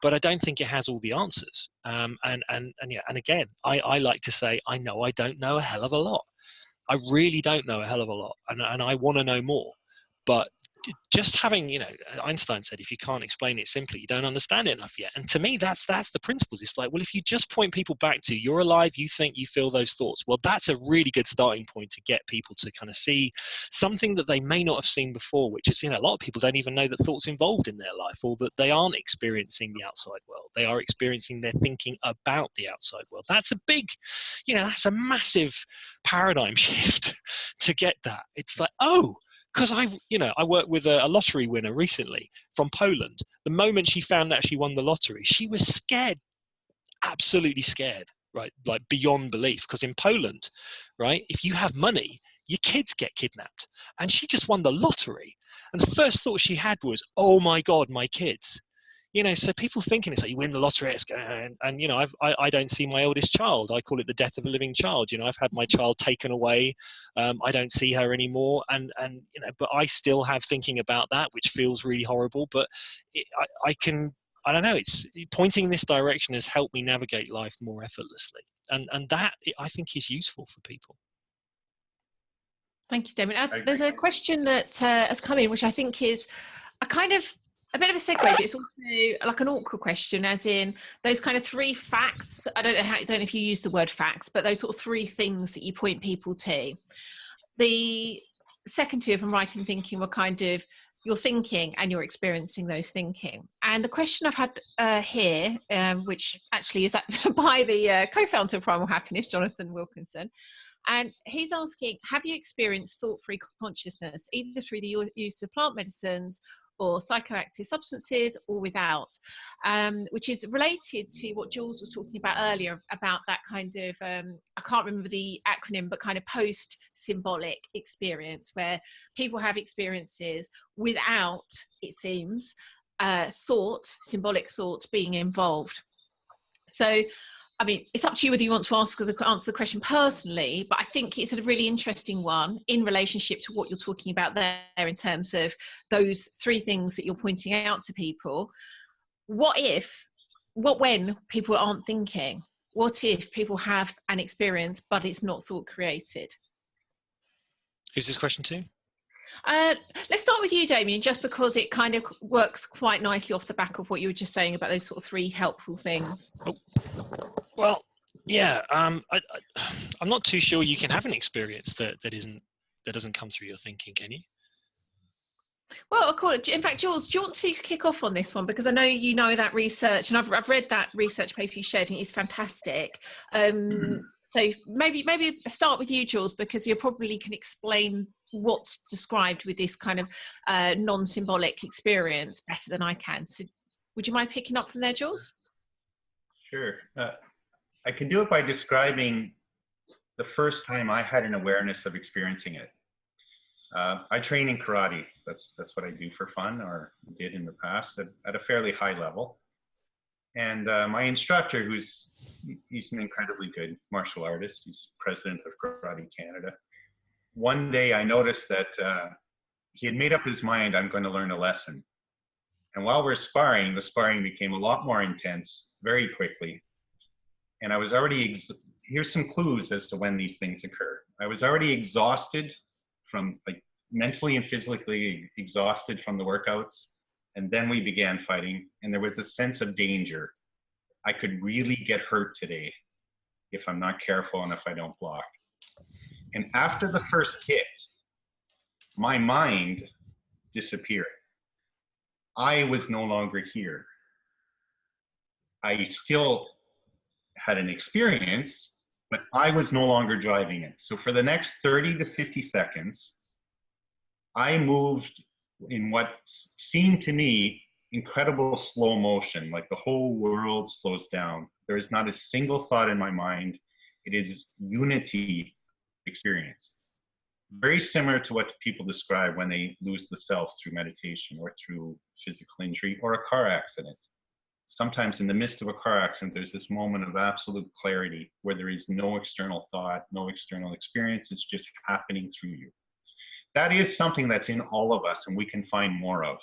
but I don't think it has all the answers. And again, I like to say, I know I don't know a hell of a lot. I really don't know a hell of a lot. And I want to know more, but just having, you know, Einstein said, if you can't explain it simply, you don't understand it enough yet. And to me, that's the principles. It's like, well, if you just point people back to you're alive, you think, you feel those thoughts, well, that's a really good starting point to get people to kind of see something that they may not have seen before, which is, you know, a lot of people don't even know that thoughts involved in their life, or that they aren't experiencing the outside world. They are experiencing their thinking about the outside world. That's a big, you know, that's a massive paradigm shift to get that. It's like, oh, because I worked with a lottery winner recently from Poland. The moment she found out she won the lottery, she was scared, absolutely scared, right? Like beyond belief. Because in Poland, right, if you have money, your kids get kidnapped. And she just won the lottery. And the first thought she had was, oh my God, my kids. You know, so people thinking it's like you win the lottery, and you know, I don't see my oldest child. I call it the death of a living child. You know, I've had my child taken away. I don't see her anymore, and you know, but I still have thinking about that, which feels really horrible. But I don't know. It's pointing in this direction has helped me navigate life more effortlessly, and that I think is useful for people. Thank you, Damian. There's a question that has come in, which I think is a bit of a segue, but it's also like an awkward question, as in those kind of 3 facts. I don't know if you use the word facts, but those sort of 3 things that you point people to. The second 2, if I'm right in thinking, were kind of your thinking and you're experiencing those thinking. And the question I've had here, which actually is by the co-founder of Primal Happiness, Jonathan Wilkinson, and he's asking, have you experienced thought-free consciousness, either through the use of plant medicines or psychoactive substances, or without, which is related to what Jules was talking about earlier, about that kind of, I can't remember the acronym, but kind of post-symbolic experience, where people have experiences without, it seems, symbolic thoughts being involved. So, I mean, it's up to you whether you want to answer the question personally, but I think it's a really interesting one in relationship to what you're talking about there in terms of those 3 things that you're pointing out to people. What when people aren't thinking? What if people have an experience, but it's not thought created? Who's this question to? Let's start with you, Damian, just because it kind of works quite nicely off the back of what you were just saying about those sort of 3 helpful things. Oh. Well, yeah, I'm not too sure you can have an experience that doesn't come through your thinking, can you? Well, in fact, Jules, do you want to kick off on this one? Because I know you know that research, and I've read that research paper you shared, and it's fantastic. So maybe start with you, Jules, because you probably can explain what's described with this kind of non-symbolic experience better than I can. So would you mind picking up from there, Jules? Sure. I can do it by describing the first time I had an awareness of experiencing it. I train in karate. That's what I do for fun, or did in the past at a fairly high level. And my instructor, he's an incredibly good martial artist. He's president of Karate Canada. One day I noticed that he had made up his mind, I'm going to learn a lesson. And while we're sparring, the sparring became a lot more intense very quickly. And I was already, here's some clues as to when these things occur. I was already exhausted from, like, mentally and physically exhausted from the workouts. And then we began fighting, and there was a sense of danger. I could really get hurt today if I'm not careful and if I don't block. And after the first hit, my mind disappeared. I was no longer here. I still had an experience, but I was no longer driving it. So for the next 30 to 50 seconds, I moved in what seemed to me incredible slow motion, like the whole world slows down. There is not a single thought in my mind. It is unity experience. Very similar to what people describe when they lose the self through meditation or through physical injury or a car accident. Sometimes in the midst of a car accident, there's this moment of absolute clarity where there is no external thought, no external experience. It's just happening through you. That is something that's in all of us and we can find more of.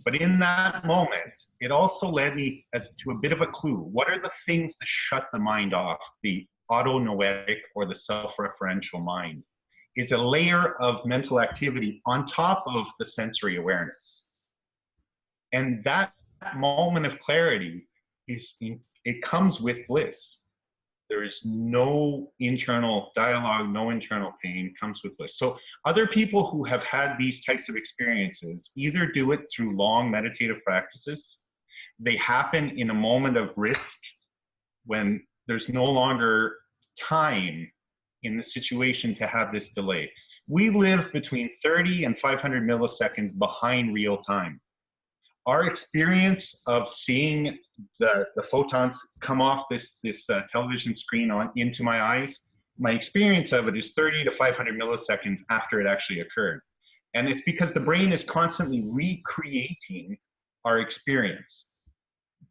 But in that moment, it also led me as to a bit of a clue. What are the things that shut the mind off, the autonoetic or the self-referential mind? is a layer of mental activity on top of the sensory awareness. And that moment of clarity it comes with bliss. There is no internal dialogue, no internal pain, comes with bliss. So other people who have had these types of experiences either do it through long meditative practices. They happen in a moment of risk when there's no longer time in the situation to have this delay. We live between 30 and 500 milliseconds behind real time. Our experience of seeing the photons come off this television screen into my eyes, my experience of it is 30 to 500 milliseconds after it actually occurred. And it's because the brain is constantly recreating our experience.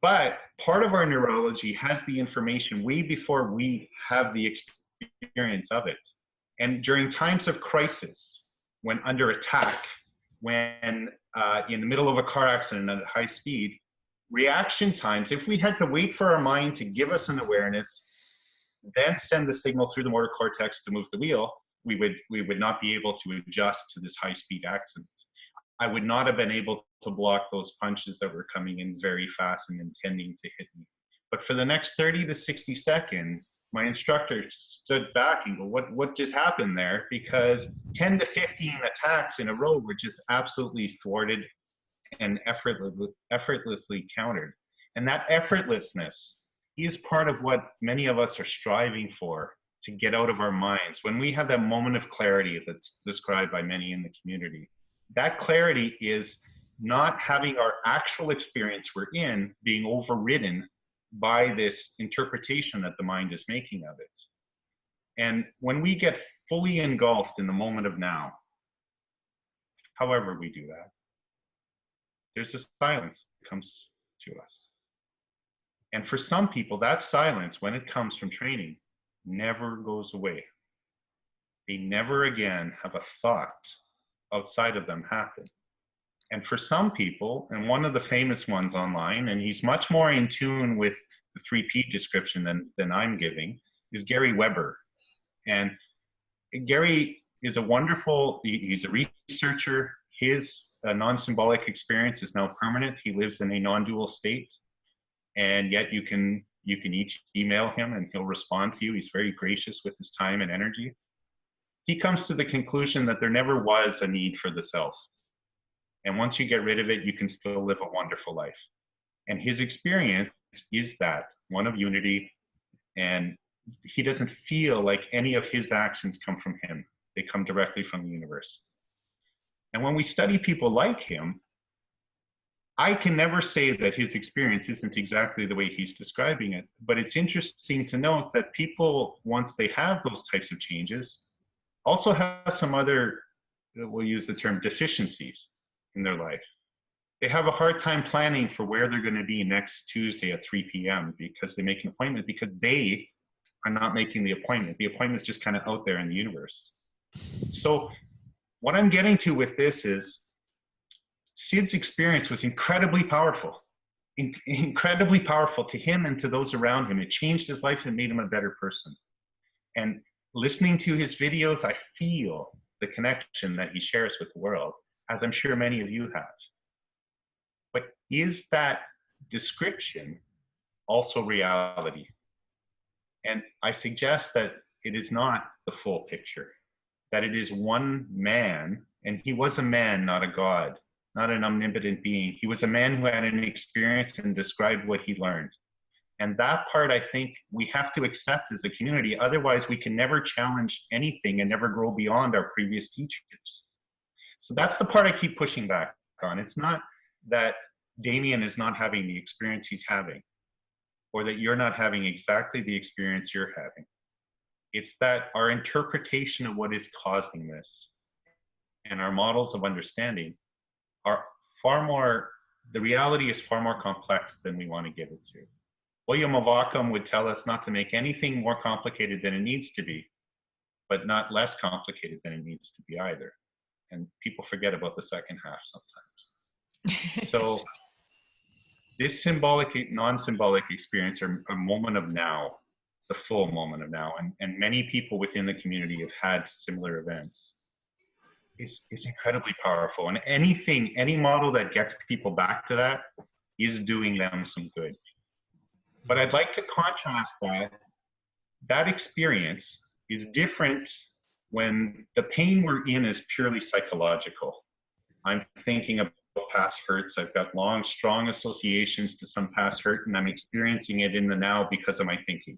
But part of our neurology has the information way before we have the experience of it. And during times of crisis, when under attack, when in the middle of a car accident at high speed, reaction times, if we had to wait for our mind to give us an awareness, then send the signal through the motor cortex to move the wheel, we would not be able to adjust to this high speed accident. I would not have been able to block those punches that were coming in very fast and intending to hit me. But for the next 30 to 60 seconds, my instructor stood back and go, what just happened there? Because 10 to 15 attacks in a row were just absolutely thwarted and effortlessly countered. And that effortlessness is part of what many of us are striving for, to get out of our minds. When we have that moment of clarity that's described by many in the community, that clarity is not having our actual experience we're in being overridden by this interpretation that the mind is making of it. And when we get fully engulfed in the moment of now, however we do that, there's a silence that comes to us. And for some people, that silence, when it comes from training, never goes away. They never again have a thought outside of them happen. And for some people, and one of the famous ones online, and he's much more in tune with the 3P description than I'm giving, is Gary Weber. And Gary is a wonderful, he's a researcher. His non-symbolic experience is now permanent. He lives in a non-dual state. And yet you can each email him and he'll respond to you. He's very gracious with his time and energy. He comes to the conclusion that there never was a need for the self. And once you get rid of it, you can still live a wonderful life. And his experience is that one of unity, and he doesn't feel like any of his actions come from him. They come directly from the universe. And when we study people like him, I can never say that his experience isn't exactly the way he's describing it, but it's interesting to note that people, once they have those types of changes, also have some other, we'll use the term deficiencies in their life. They have a hard time planning for where they're going to be next Tuesday at 3 p.m. because they make an appointment because they are not making the appointment. The appointment's just kind of out there in the universe. So what I'm getting to with this is Sid's experience was incredibly powerful, incredibly powerful to him and to those around him. It changed his life and made him a better person. And listening to his videos, I feel the connection that he shares with the world, as I'm sure many of you have. But is that description also reality? And I suggest that it is not the full picture, that it is one man, and he was a man, not a god, not an omnipotent being. He was a man who had an experience and described what he learned. And that part, I think, we have to accept as a community. Otherwise, we can never challenge anything and never grow beyond our previous teachers. So that's the part I keep pushing back on. It's not that Damian is not having the experience he's having, or that you're not having exactly the experience you're having. It's that our interpretation of what is causing this and our models of understanding are far more, the reality is far more complex than we want to give it to. William of Ockham would tell us not to make anything more complicated than it needs to be, but not less complicated than it needs to be either. And people forget about the second half sometimes. So this symbolic, non-symbolic experience, or a moment of now, the full moment of now. And many people within the community have had similar events. Is incredibly powerful. And any model that gets people back to that is doing them some good. But I'd like to contrast that experience is different when the pain we're in is purely psychological. I'm thinking about past hurts. I've got long, strong associations to some past hurt, and I'm experiencing it in the now because of my thinking.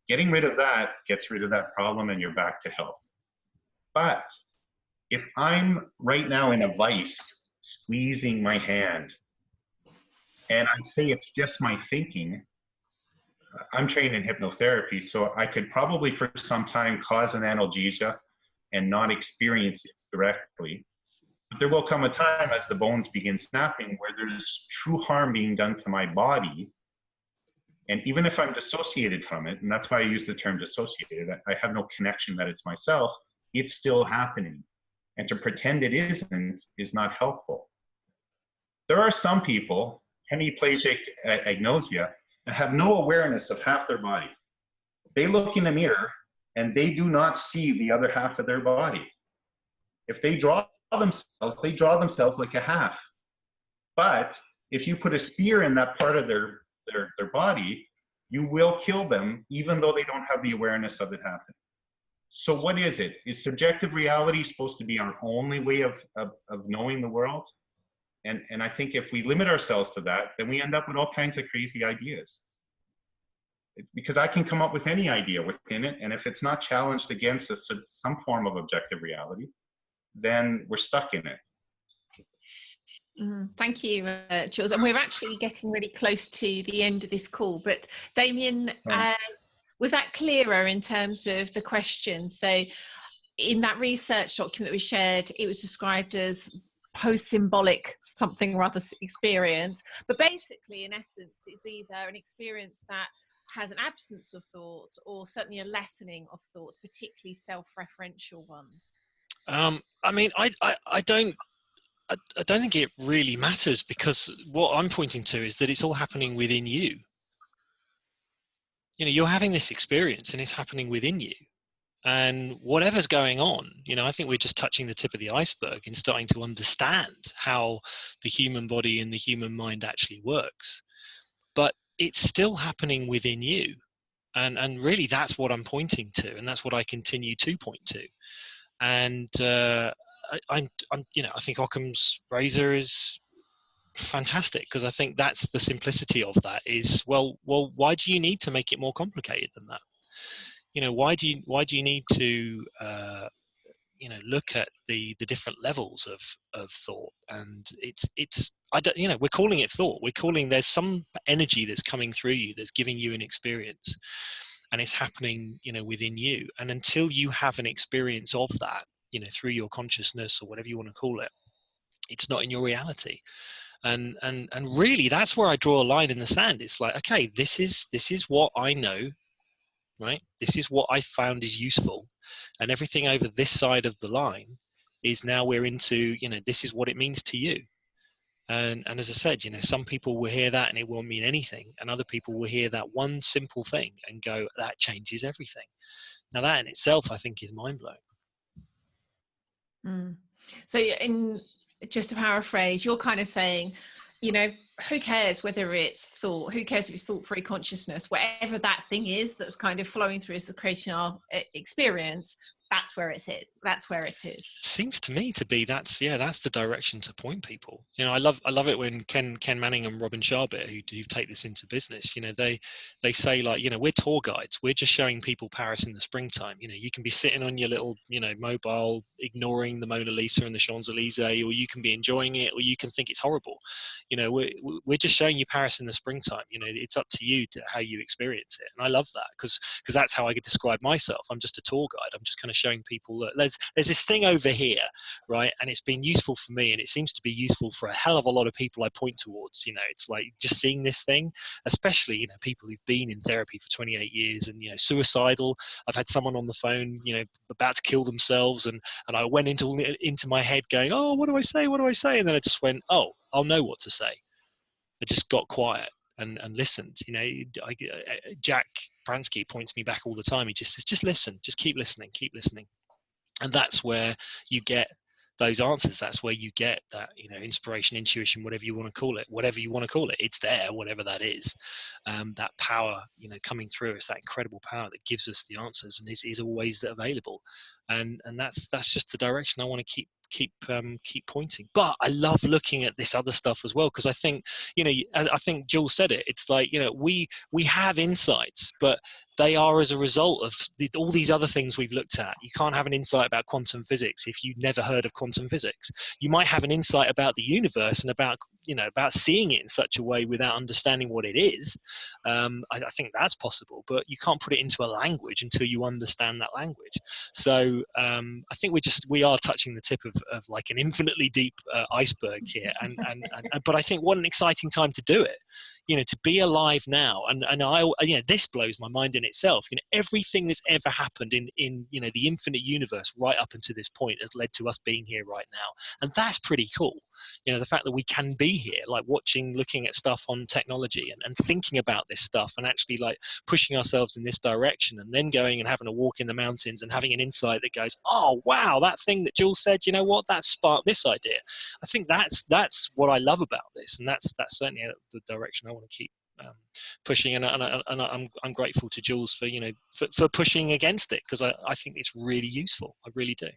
Getting rid of that gets rid of that problem, and you're back to health. But if I'm right now in a vice, squeezing my hand, and I say it's just my thinking, I'm trained in hypnotherapy, so I could probably for some time cause an analgesia and not experience it directly. But there will come a time as the bones begin snapping where there's true harm being done to my body. And even if I'm dissociated from it, and that's why I use the term dissociated, I have no connection that it's myself, it's still happening. And to pretend it isn't is not helpful. There are some people, hemiplegic agnosia, that have no awareness of half their body. They look in a mirror and they do not see the other half of their body. If they draw themselves like a half. But if you put a spear in that part of their body, you will kill them even though they don't have the awareness of it happening. So what is it? Is subjective reality supposed to be our only way of knowing the world? And I think if we limit ourselves to that, then we end up with all kinds of crazy ideas. Because I can come up with any idea within it, and if it's not challenged against some form of objective reality, then we're stuck in it. Thank you, Jules. And we're actually getting really close to the end of this call. But Damian, was that clearer in terms of the question? So in that research document that we shared, it was described as post-symbolic something or other experience. But basically, in essence, it's either an experience that has an absence of thought or certainly a lessening of thoughts, particularly self-referential ones. I mean, I don't think it really matters, because what I'm pointing to is that it's all happening within you. You know, you're having this experience and it's happening within you. And whatever's going on, you know, I think we're just touching the tip of the iceberg in starting to understand how the human body and the human mind actually works. But it's still happening within you. And really that's what I'm pointing to, and that's what I continue to point to. And I'm you know, I think Occam's razor is fantastic, because I think that's the simplicity of that is, well, why do you need to make it more complicated than that? You know, why do you need to you know, look at the different levels of thought? And it's I don't, you know, we're calling it thought. We're calling, there's some energy that's coming through you that's giving you an experience, and it's happening, you know, within you. And until you have an experience of that, you know, through your consciousness or whatever you want to call it, it's not in your reality. And really that's where I draw a line in the sand. It's like, okay, this is what I know, right? This is what I found is useful, and everything over this side of the line is now we're into, you know, this is what it means to you. And as I said, you know, some people will hear that and it won't mean anything, and other people will hear that one simple thing and go, that changes everything. Now that in itself, I think, is mind-blowing. So in, just to paraphrase, you're kind of saying, you know, who cares whether it's thought, who cares if it's thought-free consciousness, whatever that thing is that's kind of flowing through us, creating our experience, that's where it is. That's where it is. Seems to me to be, that's the direction to point people. You know, I love it when Ken Manning and Robin Sharbutt, who take this into business, you know, they say, like, you know, we're tour guides. We're just showing people Paris in the springtime. You know, you can be sitting on your little, you know, mobile, ignoring the Mona Lisa and the Champs-Elysees, or you can be enjoying it, or you can think it's horrible. You know, we're just showing you Paris in the springtime. You know, it's up to you to how you experience it. And I love that, because that's how I could describe myself. I'm just a tour guide. I'm just kind of showing people that there's this thing over here, right? And it's been useful for me, and it seems to be useful for a hell of a lot of people I point towards. You know, it's like just seeing this thing, especially, you know, people who've been in therapy for 28 years and, you know, suicidal. I've had someone on the phone, you know, about to kill themselves, and I went into my head going, oh, what do I say? And then I just went, oh, I'll know what to say. I just got quiet. and listened. You know, Jack Pransky points me back all the time. He just says, just listen, just keep listening. And that's where you get those answers. That's where you get that, you know, inspiration, intuition, whatever you want to call it. It's there, whatever that is. That power, you know, coming through us, that incredible power that gives us the answers and is always available. And that's just the direction I want to keep pointing. But I love looking at this other stuff as well, because I think, you know, I think Jules said it. It's like, you know, we have insights, but they are as a result of all these other things we've looked at. You can't have an insight about quantum physics if you've never heard of quantum physics. You might have an insight about the universe and about seeing it in such a way without understanding what it is. I think that's possible, but you can't put it into a language until you understand that language. So I think we are touching the tip of like an infinitely deep iceberg here, but I think what an exciting time to do it. You know, to be alive now, and this blows my mind in itself. You know, everything that's ever happened in you know, the infinite universe right up until this point has led to us being here right now, and that's pretty cool. You know, the fact that we can be here, like looking at stuff on technology and thinking about this stuff, and actually like pushing ourselves in this direction, and then going and having a walk in the mountains and having an insight that goes, oh wow, that thing that Jules said, you know what, that sparked this idea. I think that's what I love about this, and that's certainly the direction I want to keep pushing, and I'm grateful to Jules for, you know, for pushing against it, because I think it's really useful. I really do.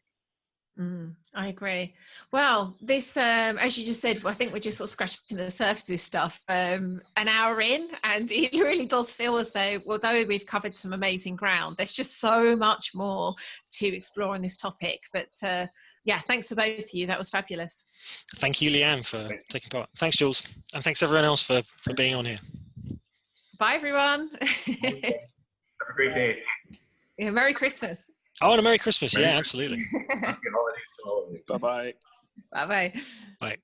I agree. Well, this, as you just said, I think we're just sort of scratching the surface of this stuff, an hour in, and it really does feel as though, although we've covered some amazing ground, there's just so much more to explore on this topic. But yeah, thanks to both of you. That was fabulous. Thank you, Leanne, for taking part. Thanks, Jules. And thanks everyone else for being on here. Bye, everyone. Have a great day. Yeah, Merry Christmas. Oh, and a Merry Christmas. Yeah, absolutely. Happy holidays to all of you. Bye-bye. Bye-bye. Bye.